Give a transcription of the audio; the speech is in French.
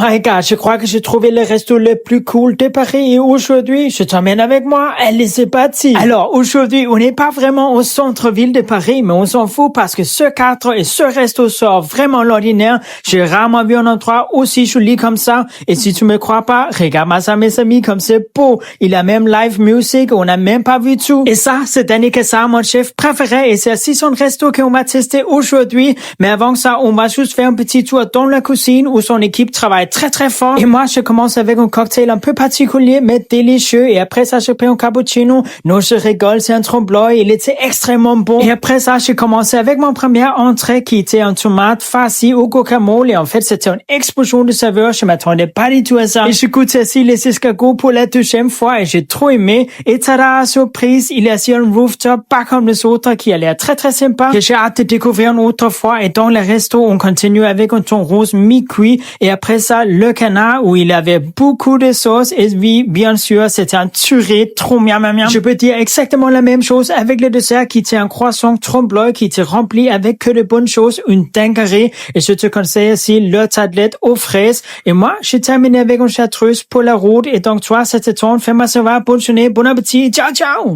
my god, je crois que j'ai trouvé le resto le plus cool de Paris et aujourd'hui, je t'emmène avec moi. Allez, c'est parti. Alors, aujourd'hui, on n'est pas vraiment au centre-ville de Paris, mais on s'en fout parce que ce cadre et ce resto sort vraiment l'ordinaire. J'ai rarement vu un endroit aussi joli comme ça. Et si tu me crois pas, regarde-moi ça, mes amis, comme c'est beau. Il a même live music, on n'a même pas vu tout. Et ça, c'est Danny Kessar, mon chef préféré, et c'est aussi son resto qu'on va tester aujourd'hui. Mais avant ça, on va juste faire un petit tour dans la cuisine où son équipe travaille très très fort. Et moi, je commence avec un cocktail un peu particulier, mais délicieux. Et après ça, je prends un cappuccino. Non, je rigole, c'est un trompe-l'œil. Il était extrêmement bon. Et après ça, j'ai commencé avec mon premier entrée qui était un tomate farci au guacamole. Et en fait, c'était une explosion de saveurs. Je m'attendais pas du tout à ça. Et je goûte aussi les escargots pour la deuxième fois et j'ai trop aimé. Et tada, surprise, il y a aussi un rooftop pas comme les autres qui a l'air très très sympa. Que j'ai hâte de découvrir une autre fois. Et dans le resto, on continue avec un thon rose mi-cuit. Et après ça, le canard où il avait beaucoup de sauce. Et oui, bien sûr, c'était un tuerie trop miam miam miam. Je peux dire exactement la même chose avec le dessert qui était un croissant trompe-l'œil qui était rempli avec que de bonnes choses, une dinguerie. Et je te conseille aussi le tablette aux fraises. Et moi, j'ai terminé avec une chartreuse pour la route. Et donc toi, c'était ton, fais-moi savoir, bonne journée, bon appétit, ciao ciao.